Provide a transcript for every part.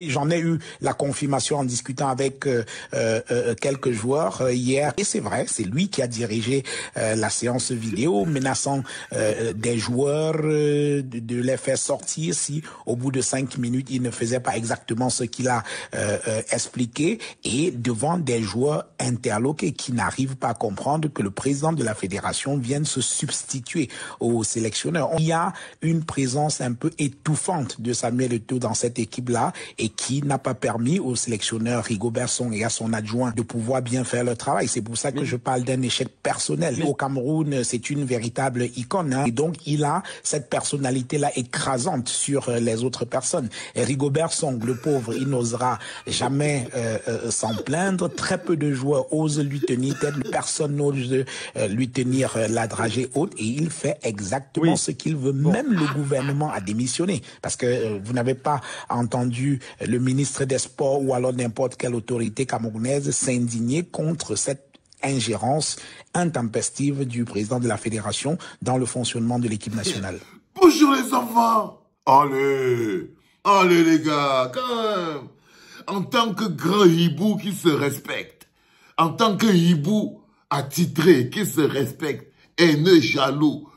J'en ai eu la confirmation en discutant avec quelques joueurs hier. Et c'est vrai, c'est lui qui a dirigé la séance vidéo, menaçant des joueurs de les faire sortir si au bout de 5 minutes, ils ne faisaient pas exactement ce qu'il a expliqué. Et devant des joueurs interloqués qui n'arrivent pas à comprendre que le président de la fédération vienne se substituer au sélectionneur. Il y a une présence un peu étouffante de Samuel Eto'o dans cette équipe-là et qui n'a pas permis au sélectionneur Rigobert Song et à son adjoint de pouvoir bien faire leur travail. C'est pour ça que je parle d'un échec personnel. Au Cameroun, c'est une véritable icône, hein, et donc il a cette personnalité-là écrasante sur les autres personnes. Et Rigobert Song, le pauvre, il n'osera jamais s'en plaindre. Très peu de joueurs osent lui tenir tête. Personne n'ose lui tenir la dragée haute et il fait exactement ce qu'il veut. Même le gouvernement a démissionné parce que vous n'avez pas entendu le ministre des Sports ou alors n'importe quelle autorité camerounaise s'indigner contre cette ingérence intempestive du président de la fédération dans le fonctionnement de l'équipe nationale. Bonjour les enfants. Allez les gars, quand même. En tant que grand hibou qui se respecte, en tant que hibou attitré qui se respecte, haineux, jaloux,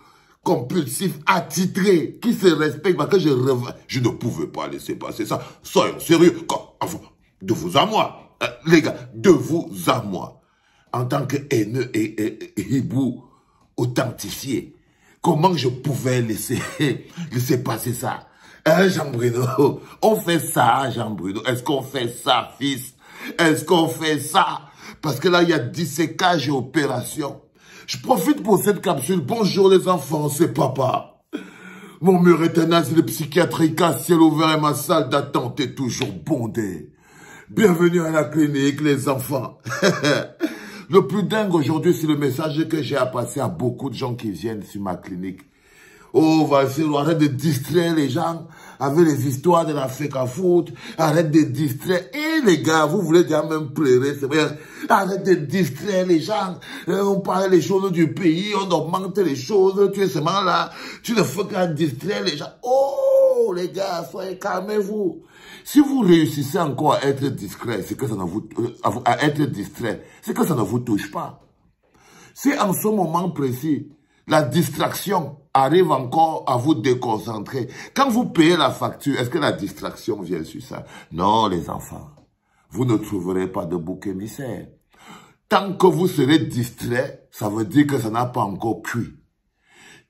compulsif, attitré, qui se respecte, parce que je ne pouvais pas laisser passer ça. Soyons sérieux. Enfin, de vous à moi. Les gars, de vous à moi. En tant que haineux et hibou authentifié, comment je pouvais laisser passer ça? Hein, Jean-Bruno? On fait ça, Jean-Bruno. Est-ce qu'on fait ça, fils? Est-ce qu'on fait ça? Parce que là, il y a dissécage et opération. Je profite pour cette capsule. Bonjour les enfants, c'est papa. Mon mur est un asile psychiatrique à ciel ouvert et ma salle d'attente est toujours bondée. Bienvenue à la clinique, les enfants. Le plus dingue aujourd'hui, c'est le message que j'ai à passer à beaucoup de gens qui viennent sur ma clinique. Oh, vas-y, arrête de distraire les gens avec les histoires de l'Afrique à foot. Arrête de distraire. Et les gars, vous voulez déjà même pleurer, c'est vrai. Arrête de distraire les gens. On parle des choses du pays, on augmente les choses. Tu es seulement là. Tu ne fais qu'à distraire les gens. Oh, les gars, soyez calmez-vous. Si vous réussissez encore à être discret, c'est que ça ne vous, à être distrait, c'est que ça ne vous touche pas. Si en ce moment précis, la distraction arrive encore à vous déconcentrer. Quand vous payez la facture, est-ce que la distraction vient sur ça? Non, les enfants. Vous ne trouverez pas de bouc émissaire. Tant que vous serez distrait, ça veut dire que ça n'a pas encore cuit.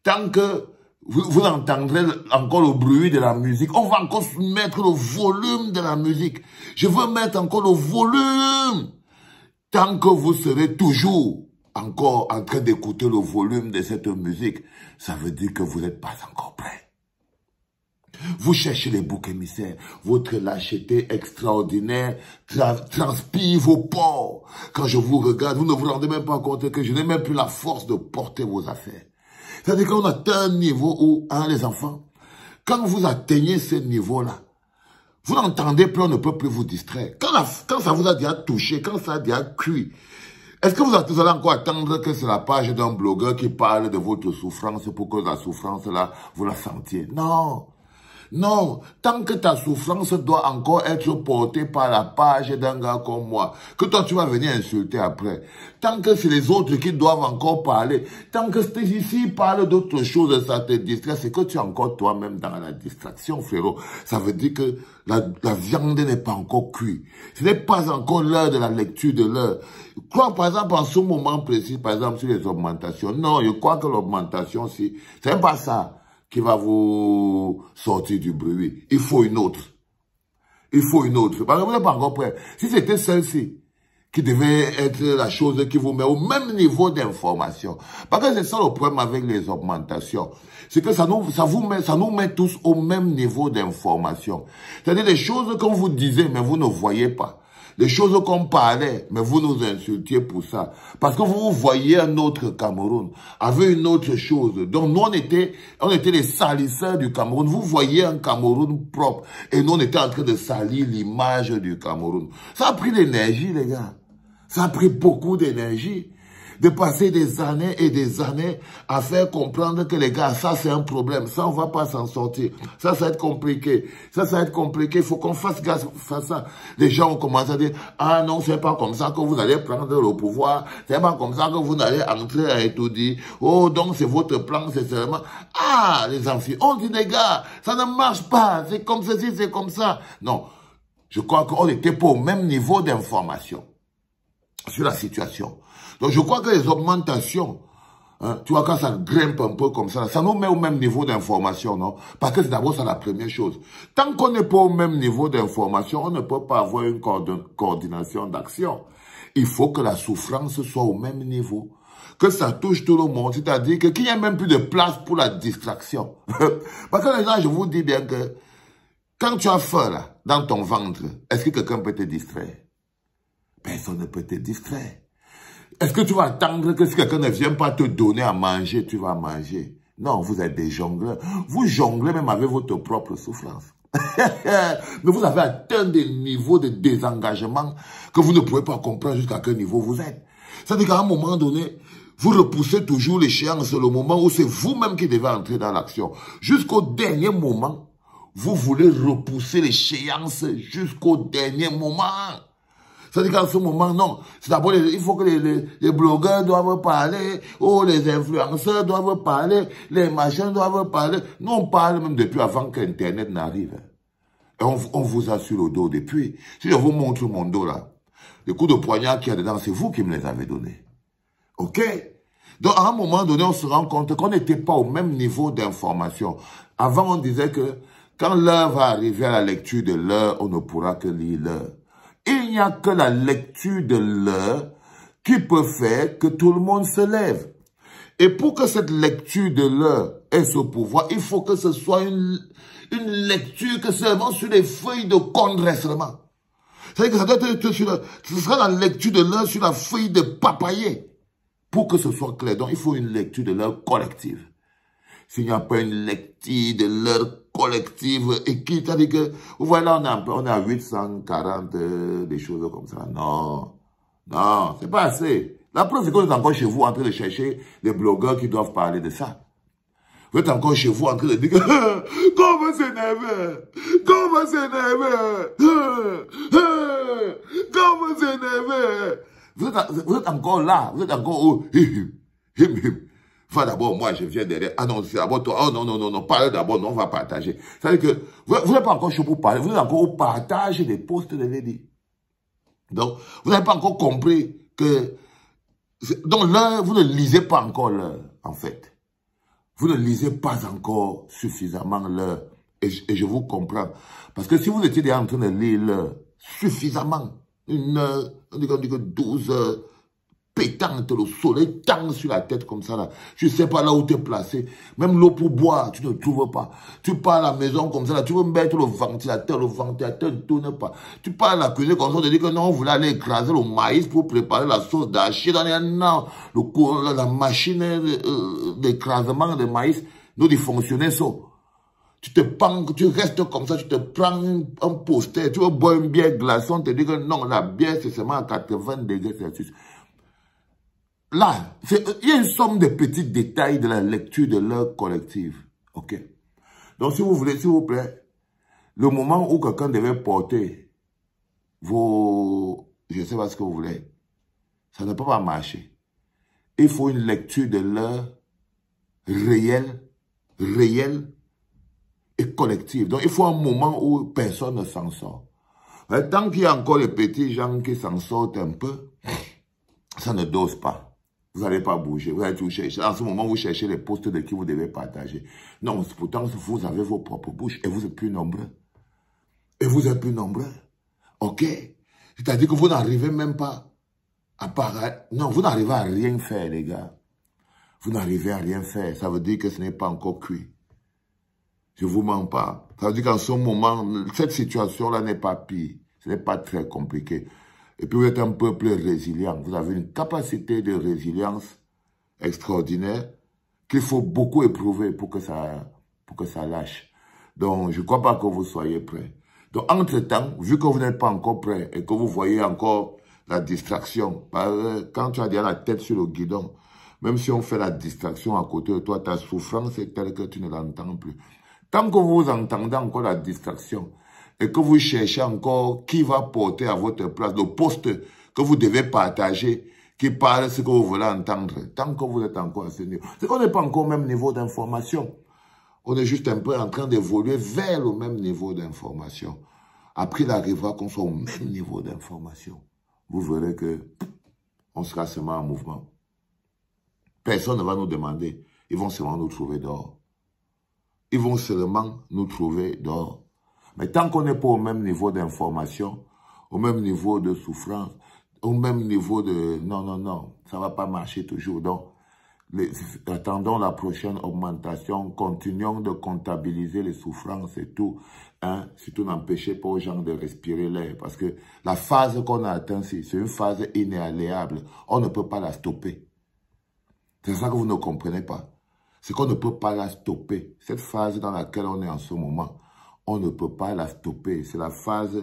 Tant que vous entendrez encore le bruit de la musique, on va encore mettre le volume de la musique. Je veux mettre encore le volume. Tant que vous serez toujours encore en train d'écouter le volume de cette musique, ça veut dire que vous n'êtes pas encore prêt. Vous cherchez les boucs émissaires. Votre lâcheté extraordinaire transpire vos pores. Quand je vous regarde, vous ne vous rendez même pas compte que je n'ai même plus la force de porter vos affaires. C'est-à-dire qu'on atteint un niveau où, hein, les enfants, quand vous atteignez ce niveau-là, vous n'entendez plus, on ne peut plus vous distraire. Quand ça vous a déjà touché, quand ça a déjà cuit, est-ce que vous allez encore attendre que c'est la page d'un blogueur qui parle de votre souffrance pour que la souffrance là, vous la sentiez? Non. Non, tant que ta souffrance doit encore être portée par la page d'un gars comme moi, que toi tu vas venir insulter après, tant que c'est les autres qui doivent encore parler, tant que c'est ici parle d'autres choses, ça te distrait, c'est que tu es encore toi-même dans la distraction, frérot. Ça veut dire que la viande n'est pas encore cuite. Ce n'est pas encore l'heure de la lecture de l'heure. Je crois, par exemple, en ce moment précis, par exemple, sur les augmentations. Non, je crois que l'augmentation, c'est même pas ça qui va vous sortir du bruit. Il faut une autre. Il faut une autre. Parce que vous n'êtes pas encore prêt. Si c'était celle-ci qui devait être la chose qui vous met au même niveau d'information. Parce que c'est ça le problème avec les augmentations. C'est que ça nous met tous au même niveau d'information. C'est-à-dire des choses qu'on vous disait, mais vous ne voyez pas. Les choses qu'on parlait, mais vous nous insultiez pour ça. Parce que vous voyez un autre Cameroun, avec une autre chose. Donc nous, on était les salisseurs du Cameroun. Vous voyez un Cameroun propre. Et nous, on était en train de salir l'image du Cameroun. Ça a pris l'énergie, les gars. Ça a pris beaucoup d'énergie. de passer des années et des années à faire comprendre que les gars, ça c'est un problème, ça on va pas s'en sortir, ça va être compliqué, ça va être compliqué, il faut qu'on fasse gaffe à ça. Les gens ont commencé à dire, ah non, c'est pas comme ça que vous allez prendre le pouvoir, c'est pas comme ça que vous allez entrer à étudier, oh donc c'est votre plan, c'est seulement, ah les anciens, on dit les gars, ça ne marche pas, c'est comme ceci, c'est comme ça. Non, je crois qu'on n'était pas au même niveau d'information sur la situation. Donc, je crois que les augmentations, hein, tu vois, quand ça grimpe un peu comme ça nous met au même niveau d'information, non? Parce que c'est d'abord ça la première chose. Tant qu'on n'est pas au même niveau d'information, on ne peut pas avoir une coordination d'action. Il faut que la souffrance soit au même niveau. Que ça touche tout le monde. C'est-à-dire qu'il n'y a même plus de place pour la distraction. Parce que les gens, je vous dis bien que quand tu as faim, là, dans ton ventre, est-ce que quelqu'un peut te distraire? Personne ne peut te distraire. Est-ce que tu vas attendre que si quelqu'un ne vient pas te donner à manger, tu vas manger? Non, vous êtes des jongleurs. Vous jonglez même avec votre propre souffrance. Mais vous avez atteint des niveaux de désengagement que vous ne pouvez pas comprendre jusqu'à quel niveau vous êtes. C'est-à-dire qu'à un moment donné, vous repoussez toujours l'échéance, le moment où c'est vous-même qui devez entrer dans l'action. Jusqu'au dernier moment, vous voulez repousser l'échéance jusqu'au dernier moment. C'est-à-dire qu'en ce moment, non. C'est d'abord, il faut que les blogueurs doivent parler, oh, les influenceurs doivent parler, les machins doivent parler. Nous, on parle même depuis avant qu'Internet n'arrive. Et on vous a sur le dos depuis. Si je vous montre mon dos là, les coups de poignard qu'il y a dedans, c'est vous qui me les avez donnés. OK? Donc, à un moment donné, on se rend compte qu'on n'était pas au même niveau d'information. Avant, on disait que quand l'heure va arriver à la lecture de l'heure, on ne pourra que lire l'heure. Il n'y a que la lecture de l'heure qui peut faire que tout le monde se lève. Et pour que cette lecture de l'heure ait ce pouvoir, il faut que ce soit une lecture que seulement sur les feuilles de congrès seulement. C'est-à-dire que ça doit être ce sera la lecture de l'heure sur la feuille de papayer. Pour que ce soit clair, donc il faut une lecture de l'heure collective. S'il n'y a pas une lecture de l'heure collective et qui, c'est-à-dire que, vous voyez là, on est à 840, des choses comme ça. Non, non, c'est pas assez. La preuve, c'est qu'on est encore chez vous en train de chercher les blogueurs qui doivent parler de ça. Vous êtes encore chez vous en train de dire que, comment s'énerver, comment s'énerver, comment s'énerver. Vous êtes encore là, vous êtes encore au Enfin, d'abord, moi, je viens derrière. Ah non, c'est d'abord toi. Oh non, non, non, non, parle d'abord, non, on va partager. C'est-à-dire que vous n'êtes pas encore chaud pour parler, vous êtes encore au partage des postes de Lady. Donc, vous n'avez pas encore compris que... Donc là, vous ne lisez pas encore l'heure, en fait. Vous ne lisez pas encore suffisamment l'heure. Et je vous comprends. Parce que si vous étiez déjà en train de lire l'heure suffisamment, une heure, on dit que 12 heures, pétante, le soleil tend sur la tête comme ça là. Je sais pas là où tu es placé. Même l'eau pour boire, tu ne trouves pas. Tu pars à la maison comme ça là, tu veux mettre le ventilateur ne tourne pas. Tu pars à la cuisine comme ça, on te dit que non, on voulait aller écraser le maïs pour préparer la sauce d'archi. Non, la machine d'écrasement de maïs, nous, il fonctionnait ça. Tu te prends, tu restes comme ça, tu te prends un poster, tu veux boire une bière glacée, on te dit que non, la bière c'est seulement à 80 degrés Celsius. Là, il y a une somme de petits détails de la lecture de l'heure collective. OK? Donc, si vous voulez, s'il vous plaît, le moment où quelqu'un devait porter vos... Je ne sais pas ce que vous voulez. Ça ne peut pas marcher. Il faut une lecture de l'heure réelle et collective. Donc, il faut un moment où personne ne s'en sort. Mais tant qu'il y a encore les petits gens qui s'en sortent un peu, ça ne dose pas. Vous n'allez pas bouger, vous allez tout chercher. En ce moment, vous cherchez les postes de qui vous devez partager. Non, pourtant, vous avez vos propres bouches et vous êtes plus nombreux. Et vous êtes plus nombreux. OK? C'est-à-dire que vous n'arrivez même pas à paraître. Non, vous n'arrivez à rien faire, les gars. Vous n'arrivez à rien faire. Ça veut dire que ce n'est pas encore cuit. Je ne vous mens pas. Ça veut dire qu'en ce moment, cette situation-là n'est pas pire. Ce n'est pas très compliqué. Et puis vous êtes un peuple résilient. Vous avez une capacité de résilience extraordinaire qu'il faut beaucoup éprouver pour que ça lâche. Donc, je ne crois pas que vous soyez prêts. Donc, entre-temps, vu que vous n'êtes pas encore prêts et que vous voyez encore la distraction. Quand tu as déjà la tête sur le guidon, même si on fait la distraction à côté de toi, ta souffrance est telle que tu ne l'entends plus. Tant que vous entendez encore la distraction et que vous cherchez encore qui va porter à votre place le poste que vous devez partager, qui parle ce que vous voulez entendre, tant que vous êtes encore à ce niveau. C'est qu'on n'est pas encore au même niveau d'information. On est juste un peu en train d'évoluer vers le même niveau d'information. Après, il arrivera qu'on soit au même niveau d'information. Vous verrez que on sera seulement en mouvement. Personne ne va nous demander. Ils vont seulement nous trouver dehors. Ils vont seulement nous trouver dehors. Mais tant qu'on n'est pas au même niveau d'information, au même niveau de souffrance, au même niveau de... Non, ça ne va pas marcher toujours. Donc, attendons la prochaine augmentation, continuons de comptabiliser les souffrances et tout. Hein, surtout n'empêchez pas aux gens de respirer l'air. Parce que la phase qu'on a atteinte, c'est une phase inéaléable. On ne peut pas la stopper. C'est ça que vous ne comprenez pas. C'est qu'on ne peut pas la stopper. Cette phase dans laquelle on est en ce moment, on ne peut pas la stopper. C'est la phase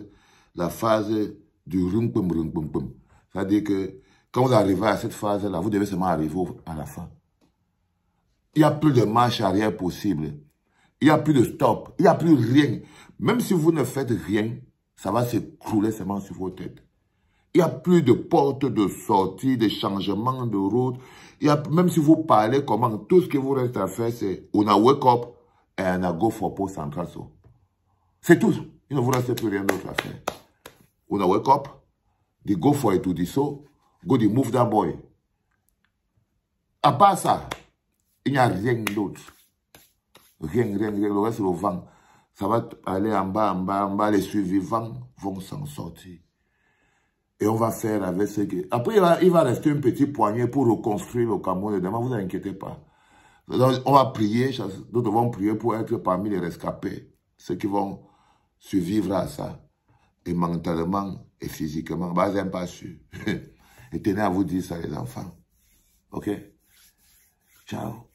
du rum-pum-rum-pum-pum. C'est-à-dire que quand vous arrivez à cette phase-là, vous devez seulement arriver à la fin. Il n'y a plus de marche arrière possible. Il n'y a plus de stop. Il n'y a plus rien. Même si vous ne faites rien, ça va s'écrouler seulement sur vos têtes. Il n'y a plus de porte de sortie, de changement de route. Même si vous parlez comment, tout ce que vous reste à faire, c'est on a wake up et on a go for post central. C'est tout. Il ne vous reste plus rien d'autre à faire. On a wake up, they go for it to the so, go the move that boy. À part ça, il n'y a rien d'autre. Rien. Le reste, le vent. Ça va aller en bas. Les survivants vont s'en sortir. Et on va faire avec ce que... Après, il va rester une petite poignée pour reconstruire le Cameroun. Ne vous inquiétez pas. Donc, on va prier. Nous devons prier pour être parmi les rescapés. Ceux qui vont survivre à ça. Et mentalement et physiquement. Bah, j'aime pas sûr. Et tenez à vous dire ça, les enfants. OK? Ciao.